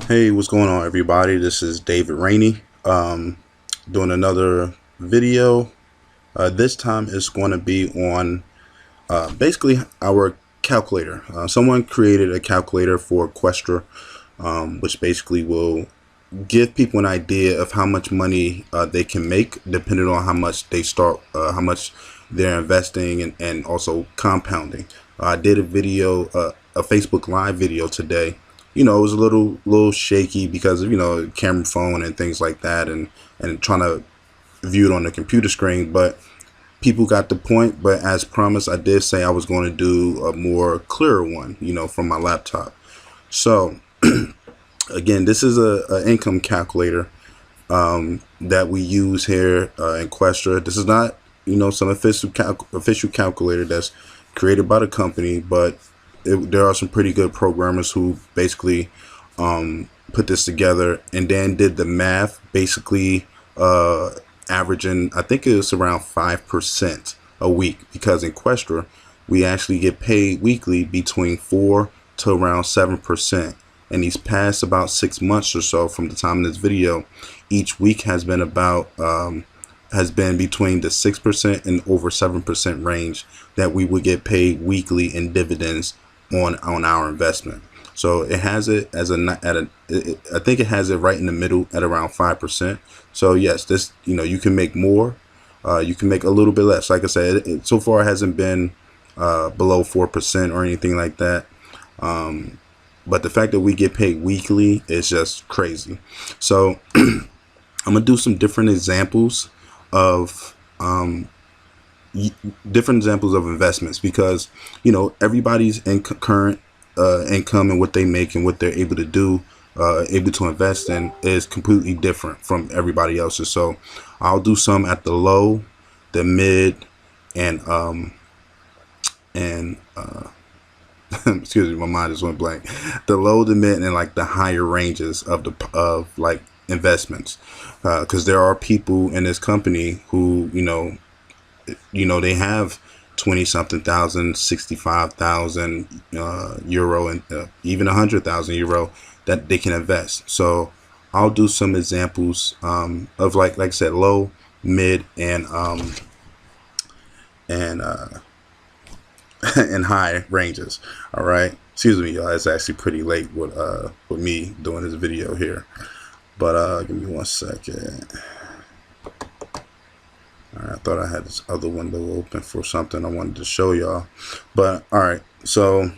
Hey, what's going on, everybody? This is David Rainey, doing another video. This time it's going to be on basically our calculator. Someone created a calculator for Questra, which basically will give people an idea of how much money they can make depending on how much they start, how much they're investing, and also compounding. I did a video, a Facebook Live video today. It was a little shaky because of camera phone and things like that, and trying to view it on the computer screen, but people got the point. But as promised, I did say I was going to do a more clearer one, from my laptop. So again, this is a income calculator that we use here in Questra. This is not some official calculator that's created by the company, but there are some pretty good programmers who basically put this together and then did the math, basically averaging, I think it was around 5% a week, because in Questra we actually get paid weekly between 4 to around 7%. And these past about 6 months or so from the time of this video, each week has been between the 6% and over 7% range that we would get paid weekly in dividends on our investment. So it has it as I think it has it right in the middle at around 5%. So yes, this, you can make more, you can make a little bit less. Like I said, so far it hasn't been below 4% or anything like that. But the fact that we get paid weekly is just crazy. So I'm gonna do some different examples of investments, because everybody's current income and what they make and what they're able to do, able to invest in, is completely different from everybody else's. So I'll do some at the low, the mid, and excuse me, my mind just went blank. The low, the mid, and like the higher ranges of like investments, because there are people in this company who they have 20 something thousand, 65,000 euro, and even 100,000 euro that they can invest. So I'll do some examples of like I said, low, mid, and and high ranges. All right, excuse me, y'all. It's actually pretty late with me doing this video here, but give me 1 second. All right, I thought I had this other window open for something I wanted to show y'all, but all right. So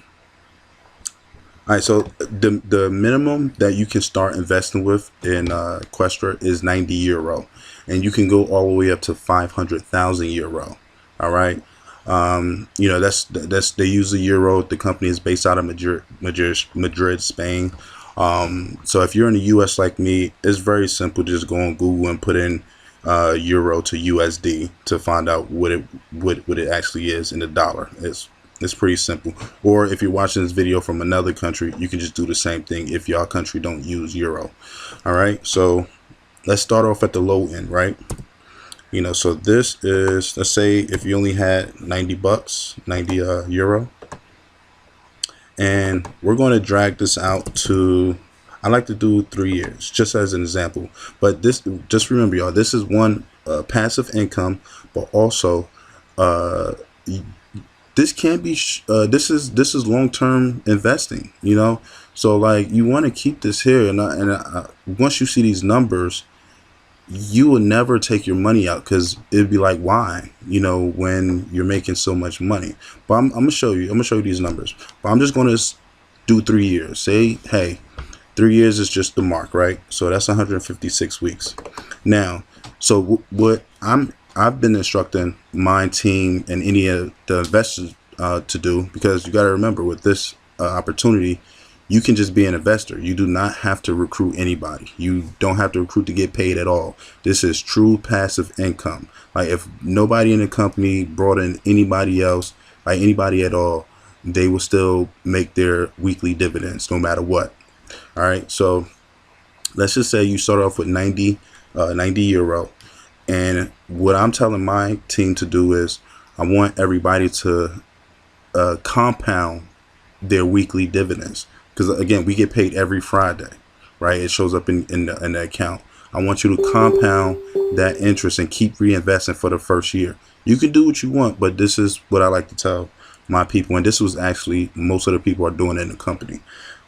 the minimum that you can start investing with in Questra is 90 euro, and you can go all the way up to 500,000 euro. All right. That's they use the euro. The company is based out of Madrid, Spain. So if you're in the US like me, it's very simple. Just go on Google and put in euro to USD to find out what it actually is in the dollar. It's pretty simple. Or if you're watching this video from another country, you can just do the same thing if your country don't use euro. All right, so let's start off at the low end, right? So this is, let's say if you only had 90 bucks, 90 euro, and we're going to drag this out to, I like to do 3 years just as an example. But this, just remember, y'all, this is one passive income, but also this can be this is long-term investing. So like, you want to keep this here, and once you see these numbers, you will never take your money out, because it'd be like, why, when you're making so much money. But I'm gonna show you these numbers, but I'm just going to do 3 years. Say, hey, 3 years is just the mark, right? So that's 156 weeks. Now, so what I've been instructing my team and any of the investors to do, because you got to remember, with this opportunity, you can just be an investor. You do not have to recruit anybody. You don't have to recruit to get paid at all. This is true passive income. Like, if nobody in the company brought in anybody else, like anybody at all, they will still make their weekly dividends no matter what. All right, so let's just say you start off with 90 euro, and what I'm telling my team to do is, I want everybody to compound their weekly dividends, because again, we get paid every Friday. right? It shows up in the account. I want you to compound that interest and keep reinvesting for the first year. You can do what you want, but this is what I like to tell my people, and this was actually most of the people are doing it in the company.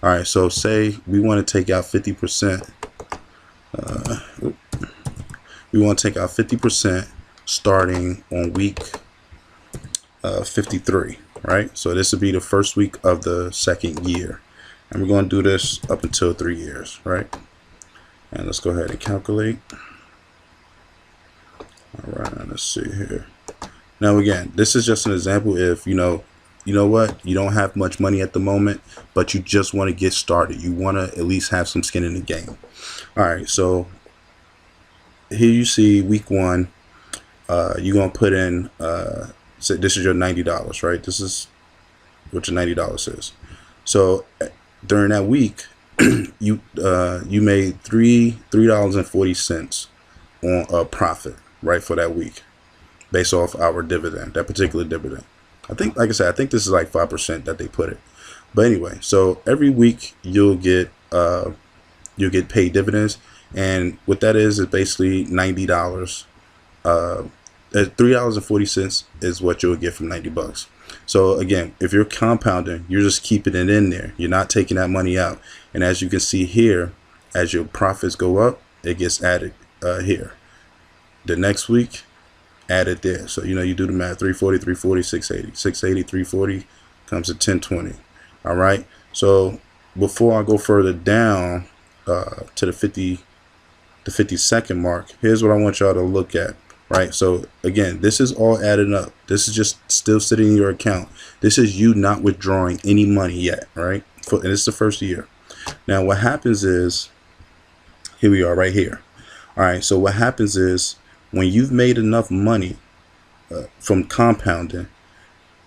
All right, so say we want to take out 50%. We want to take out 50% starting on week 53, right? So this would be the first week of the second year, and we're going to do this up until 3 years, right? And let's go ahead and calculate. All right, let's see here. Now again, this is just an example. If you know what, you don't have much money at the moment, but you just want to get started. You want to at least have some skin in the game. All right, so here you see week 1. You're gonna put in. So this is your $90, right? This is what your $90 is. So during that week, you made $3.40 on a profit, right, for that week, based off our dividend, that particular dividend. I think, like I said, I think this is like 5% that they put it. But anyway, so every week you'll get paid dividends, and what that is basically $90. $3.40 is what you'll get from $90. So again, if you're compounding, you're just keeping it in there. You're not taking that money out. And as you can see here, as your profits go up, it gets added here. The next week, added there. So you do the math. 340, 340, 680, 680, 340 comes to 1020. All right. So before I go further down to the 52nd mark, here's what I want y'all to look at. Right, so again, this is all added up. This is just still sitting in your account. This is you not withdrawing any money yet, right? And it's the first year. Now, what happens is, here we are right here. All right, so what happens is when you've made enough money from compounding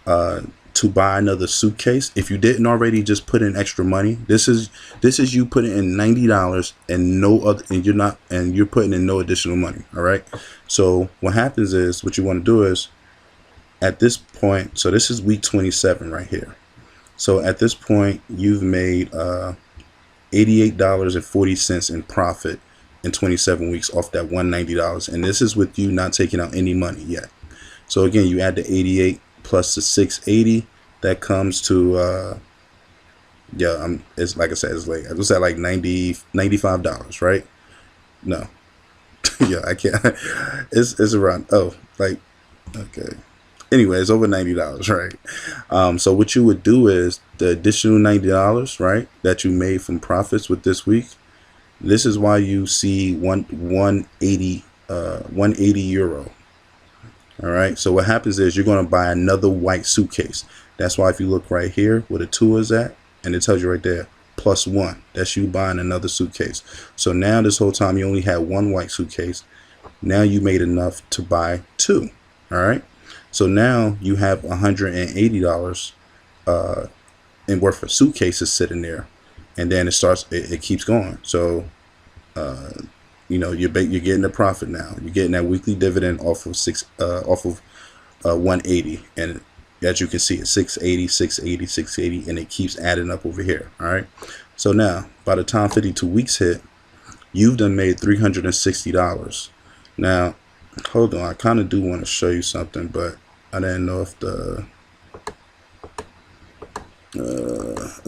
to buy another suitcase, if you didn't already just put in extra money, this is you putting in $90 and no other, and you're putting in no additional money. All right. So what happens is, what you want to do is, at this point, so this is week 27 right here. So at this point, you've made $88.40 in profit in 27 weeks off that $190, and this is with you not taking out any money yet. So again, you add the 88 plus the 680, that comes to it's like I said, it's late. I was at like $95, right? No. Yeah, I can't. It's around, okay. Anyway, it's over $90, right? So what you would do is the additional $90, right, that you made from profits with this week. This is why you see 180 euro. All right. So what happens is you're going to buy another white suitcase. That's why if you look right here where the 2 is at, and it tells you right there, +1. That's you buying another suitcase. So now this whole time you only had 1 white suitcase. Now you made enough to buy 2. All right. So now you have $180 in worth of suitcases sitting there, and then it keeps going. So you're getting a profit now. You're getting that weekly dividend off of 180, and as you can see, it's 680, 680, 680, and it keeps adding up over here. All right. So now, by the time 52 weeks hit, you've done made $360. Now, hold on. I kind of do want to show you something, but I didn't know if the there we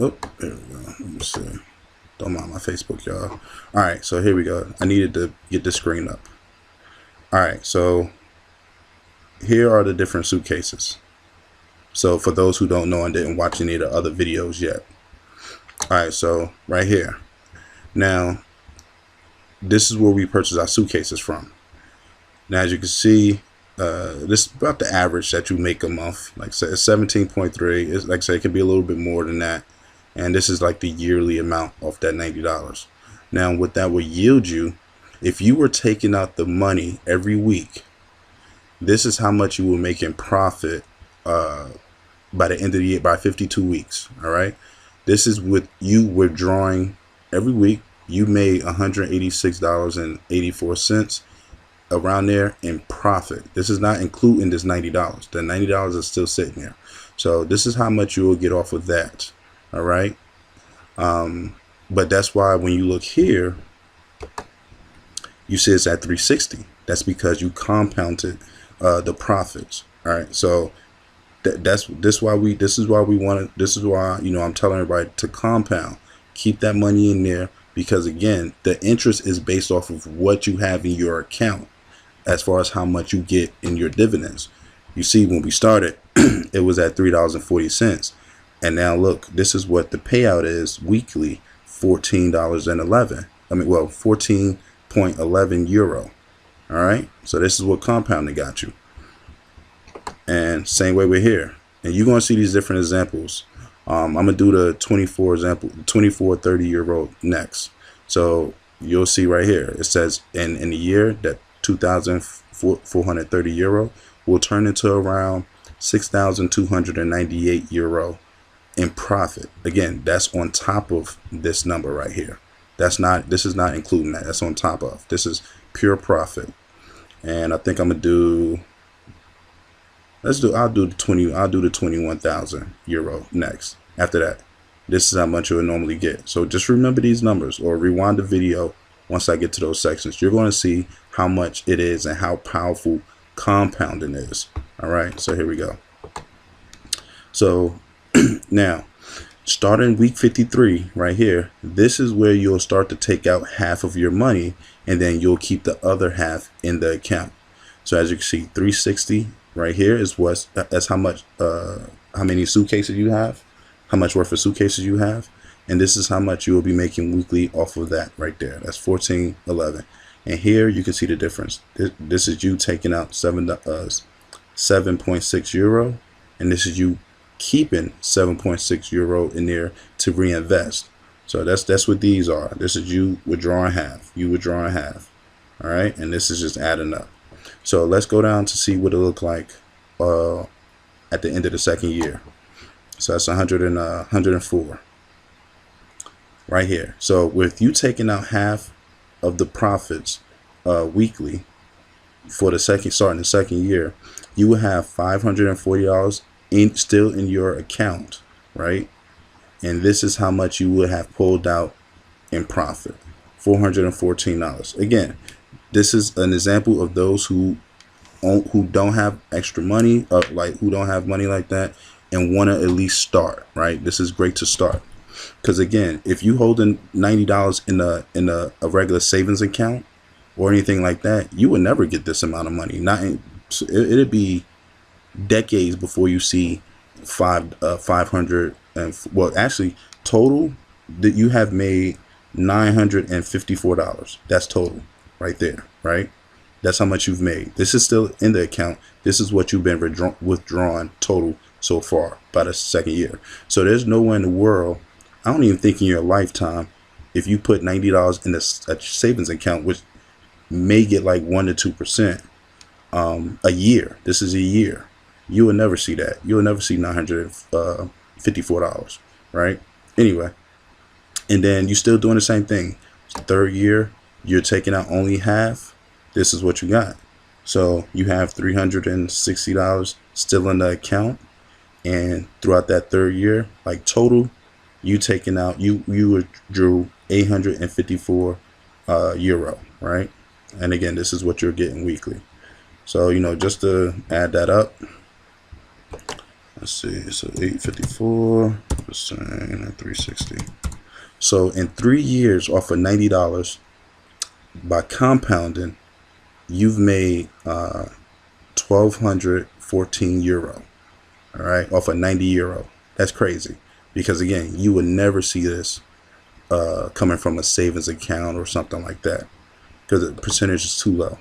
go. Let me see. Don't mind my Facebook, y'all. All right, so here we go. I needed to get the screen up. All right, so here are the different suitcases. So for those who don't know and didn't watch any of the other videos yet. All right, so right here. Now, this is where we purchase our suitcases from. Now, as you can see, this is about the average that you make a month. Like I said, it's 17.3. It's, like I said, it can be a little bit more than that. And this is like the yearly amount of that $90. Now, what that would yield you, if you were taking out the money every week, this is how much you will make in profit by the end of the year, by 52 weeks. All right. This is with you withdrawing every week. You made $186.84 around there in profit. This is not including this $90. The $90 is still sitting there. So this is how much you will get off of that. All right. But that's why when you look here, you see it's at 360. That's because you compounded the profits. All right. So this is why we want to, this is why, I'm telling everybody to compound, keep that money in there, because again, the interest is based off of what you have in your account as far as how much you get in your dividends. You see, when we started, it was at $3.40. And now look, this is what the payout is weekly, $14.11. 14.11 euro. All right. So this is what compounding got you. And same way we're here. And you're going to see these different examples. I'm going to do the 24.30 euro next. So you'll see right here, it says in the year that 2,430 euro will turn into around 6,298 euro in profit. Again, that's on top of this number right here. This is not including that. That's on top of. This is pure profit. And I think I'm going to do, I'll do the 21,000 euro next. After that, this is how much you'll normally get. So just remember these numbers, or rewind the video once I get to those sections. You're going to see how much it is and how powerful compounding is. All right, so here we go. So now, starting week 53 right here, this is where you'll start to take out half of your money, and then you'll keep the other half in the account. So as you can see, 360 right here is that's how many suitcases you have, how much worth of suitcases you have, and this is how much you will be making weekly off of that right there. That's 14.11. And here you can see the difference. This is you taking out 7.6 euro, and this is you keeping 7.6 euro in there to reinvest. So that's what these are. This is you withdrawing half, you withdrawing half. All right, and this is just adding up. So let's go down to see what it look like at the end of the second year. So that's 104 right here. So with you taking out half of the profits weekly for starting the second year, you will have $540 still in your account, right? And this is how much you would have pulled out in profit, $414. Again, this is an example of those who don't have extra money, who don't have money like that and want to at least start, right? This is great to start. Because again, if you holding $90 in a regular savings account or anything like that, you would never get this amount of money. It'd be decades before you see 500 and actually total that you have made $954. That's total right there, right? That's how much you've made. This is still in the account. This is what you've been withdrawn total so far by the second year. So there's no way in the world, I don't even think in your lifetime, if you put $90 in a savings account, which may get like 1 to 2% a year. This is a year. You will never see that. You will never see $954, right? Anyway, and then you're still doing the same thing. Third year, you're taking out only half. This is what you got. So you have $360 still in the account, and throughout that third year, like total, you taking out, you withdrew 854 euro, right? And again, this is what you're getting weekly. So just to add that up, let's see, so 854 percent 360. So in 3 years off of $90 by compounding, you've made 1,214 euro. All right, off of 90 euro. That's crazy, because again, you would never see this coming from a savings account or something like that, because the percentage is too low.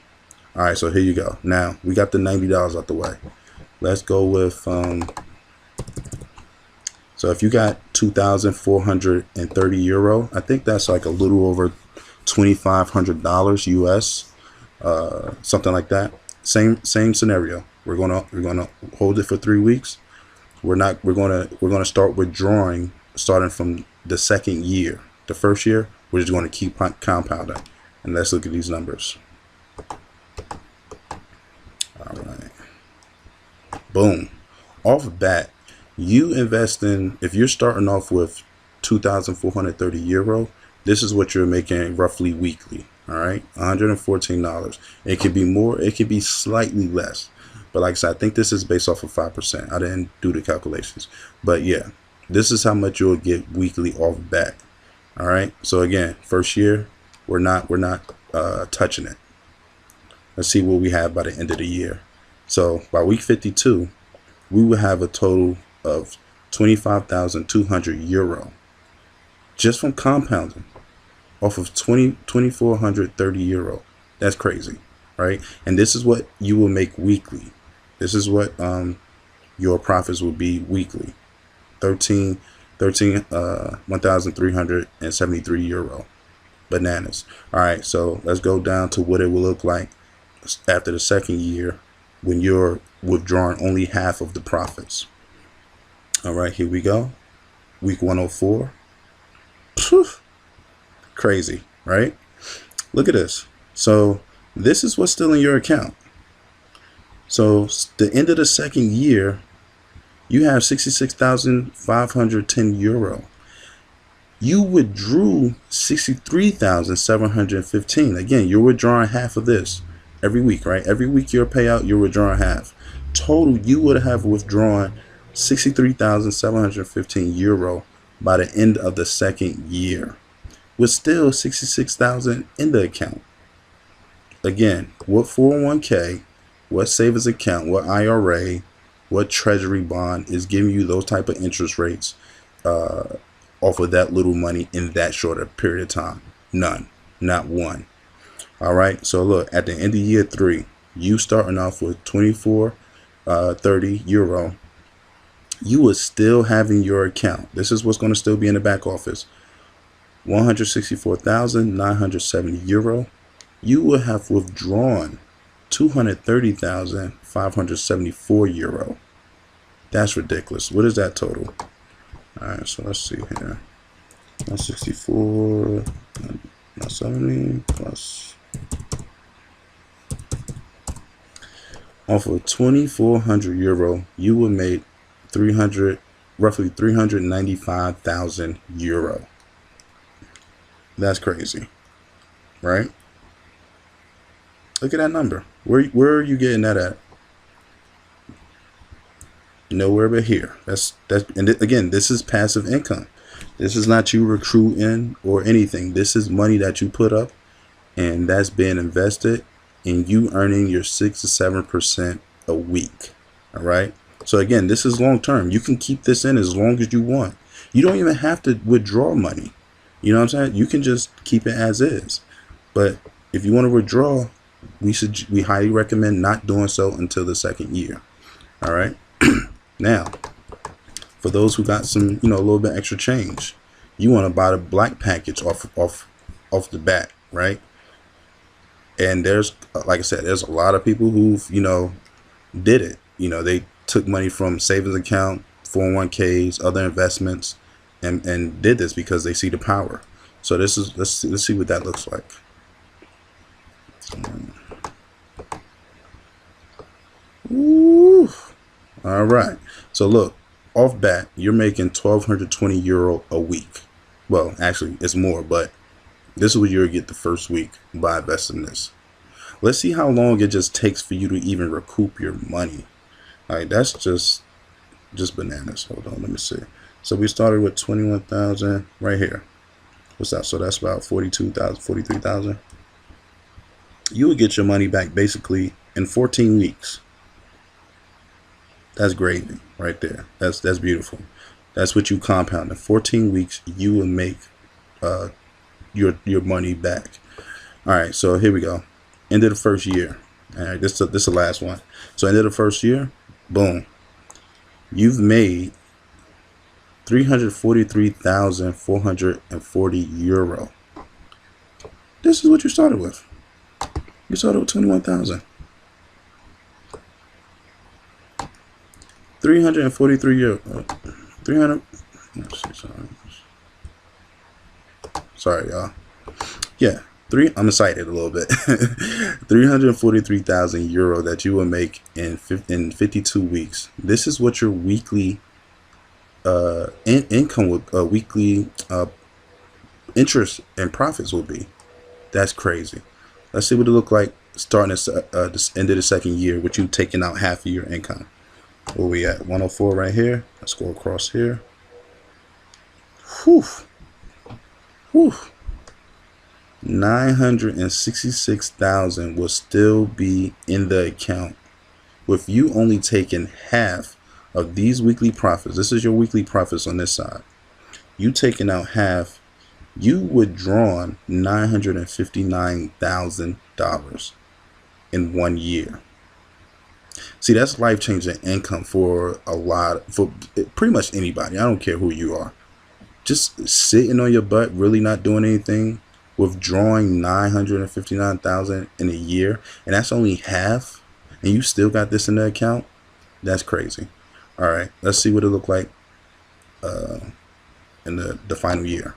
All right, so here you go. Now we got the $90 out the way. Let's go with so if you got 2,430 euro, I think that's like a little over $2,500 US, something like that. Same scenario. We're gonna hold it for 3 weeks. We're gonna start withdrawing starting from the second year. The first year, we're just going to keep compounding. And let's look at these numbers. All right. Boom. Off the bat, you invest in, if you're starting off with 2,430 euro. This is what you're making roughly weekly. All right, $114. It could be more, it could be slightly less, but like I said, I think this is based off of 5%. I didn't do the calculations, but yeah, this is how much you'll get weekly off bat. All right, so again, first year, we're not touching it. Let's see what we have by the end of the year. So by week 52, we will have a total of 25,200 euro just from compounding off of 2,430 euro. That's crazy, right? And this is what you will make weekly. This is what your profits will be weekly. 1,373 euro. Bananas. All right, so let's go down to what it will look like after the second year when you're withdrawing only half of the profits. All right, here we go. Week 104. Phew. Crazy, right? Look at this. So this is what's still in your account. So the end of the second year, you have 66,510 euro. You withdrew 63,715. Again, you're withdrawing half of this every week, right? Every week your payout, you're withdrawing half. Total, you would have withdrawn 63,715 euro by the end of the second year, with still 66,000 in the account. Again, what 401k, what savings account, what IRA, what treasury bond is giving you those type of interest rates off of that little money in that shorter period of time? None, not one. All right, so look, at the end of year 3, you starting off with 2,430 euro. You are still having your account. This is what's going to still be in the back office. 164,970 euro. You will have withdrawn 230,574 euro. That's ridiculous. What is that total? All right, so let's see here. 164, 970 plus off of 2,400 euro, you will make roughly 395,000 euro. That's crazy, right? Look at that number. Where are you getting that at? Nowhere but here. Again, this is passive income. This is not you recruiting or anything. This is money that you put up, and that's being invested, and you earning your 6 to 7% a week. All right. So again, this is long term. You can keep this in as long as you want. You don't even have to withdraw money. You know what I'm saying? You can just keep it as is. But if you want to withdraw, we highly recommend not doing so until the second year. All right. Now, for those who got some, a little bit extra change, you want to buy the black package off the bat, right? And there's, like I said, there's a lot of people who've, did it. They took money from savings account, 401ks, other investments, and did this because they see the power. So this is, let's see what that looks like. Ooh. All right. So look, off bat, you're making 1,220 euro a week. Well, actually, it's more, but this is what you'll get the first week by investing in this. Let's see how long it just takes for you to even recoup your money. All right, that's just bananas. Hold on, let me see. So we started with 21,000 right here. What's that? So that's about 42,000, 43,000. You would get your money back basically in 14 weeks. That's gravy right there. That's beautiful. That's what you compound. In 14 weeks, you will make your money back. All right, so here we go. End of the first year. All right, this is the last one. So end of the first year, boom. You've made 343,440 euro. This is what you started with. You started with 21,000. 343 euro. 300. Sorry, y'all. Yeah, I'm excited a little bit. 343,000 euro that you will make in 52 weeks. This is what your weekly income with weekly interest and profits will be. That's crazy. Let's see what it look like starting this end of the second year with you taking out half of your income. Where we at? 104 right here. Let's go across here. Whew. Whew. 966,000 will still be in the account with you only taking half of these weekly profits. This is your weekly profits on this side. You taking out half, you withdrawn $959,000 in 1 year. See, that's life-changing income for pretty much anybody. I don't care who you are. Just sitting on your butt, really not doing anything, withdrawing $959,000 in a year, and that's only half, and you still got this in the account. That's crazy. All right, let's see what it looked like in the final year.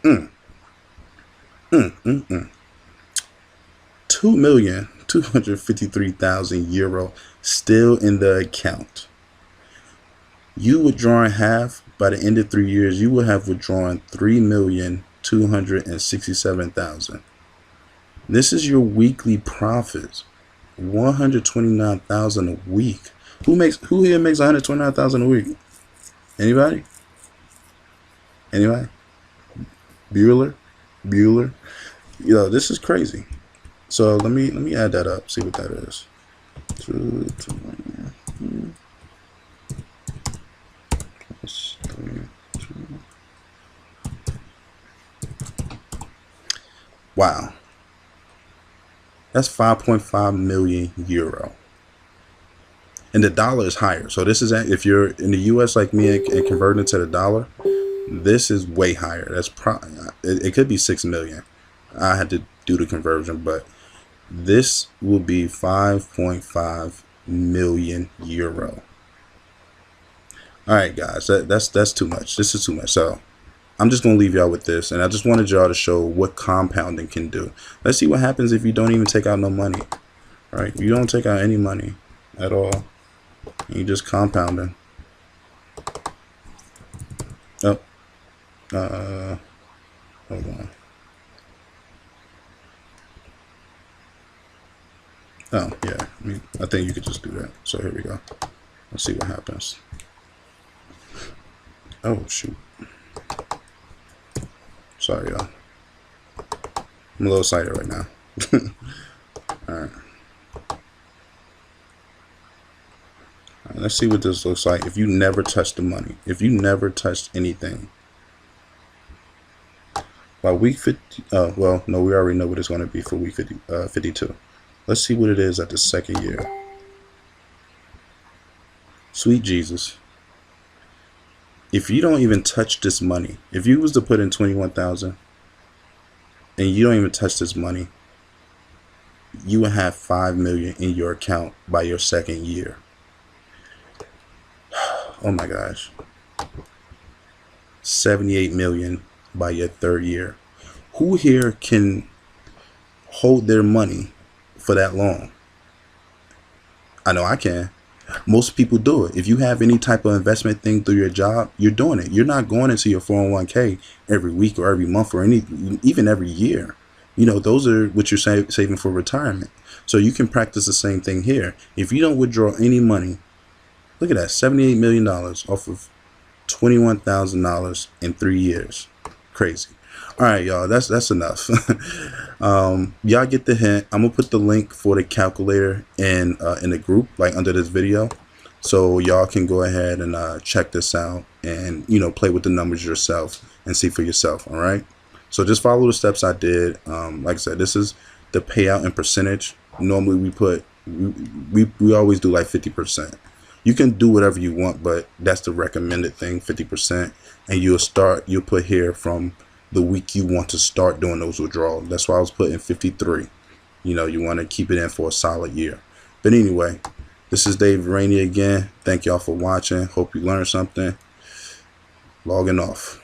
2,253,000 euro still in the account. You withdrawing half. By the end of 3 years, you will have withdrawn 3,267,000. This is your weekly profits. 129,000 a week. Who here makes 129,000 a week? Anybody? Anybody? Bueller? This is crazy. So let me add that up. See what that is. Wow. That's 5.5 million euro. And the dollar is higher. So this is, if you're in the US like me and converting to the dollar, this is way higher. That's it could be 6 million. I had to do the conversion, but this will be 5.5 million euro. All right, guys, that's too much. This is too much. So I'm just going to leave y'all with this. And I just wanted y'all to show what compounding can do. Let's see what happens if you don't even take out no money. All right. You don't take out any money at all. You just compounding. Oh, hold on. Oh, yeah. I think you could just do that. So here we go. Let's see what happens. Oh, shoot. Sorry, y'all. I'm a little excited right now. All right. Let's see what this looks like if you never touch the money. If you never touched anything. By week 50, well, no, we already know what it's going to be for week 52. Let's see what it is at the second year. Sweet Jesus. If you don't even touch this money, if you was to put in 21,000 and you don't even touch this money, you would have 5 million in your account by your second year. Oh my gosh. 78 million by your third year. Who here can hold their money for that long? I know I can. Most people do it. If you have any type of investment thing through your job, you're doing it. You're not going into your 401k every week or every month or even every year. Those are what you're saving for retirement. So you can practice the same thing here. If you don't withdraw any money, look at that, $78 million off of $21,000 in 3 years. Crazy. All right, y'all, that's enough. Y'all get the hint. I'm gonna put the link for the calculator in the group, like under this video, so y'all can go ahead and check this out and play with the numbers yourself and see for yourself. All right. So just follow the steps I did. Like I said, this is the payout in percentage. Normally we always do like 50%. You can do whatever you want, but that's the recommended thing, 50%. And you'll put here from the week you want to start doing those withdrawals. That's why I was putting 53. You want to keep it in for a solid year. But anyway, this is David Rainey again. Thank y'all for watching. Hope you learned something. Logging off.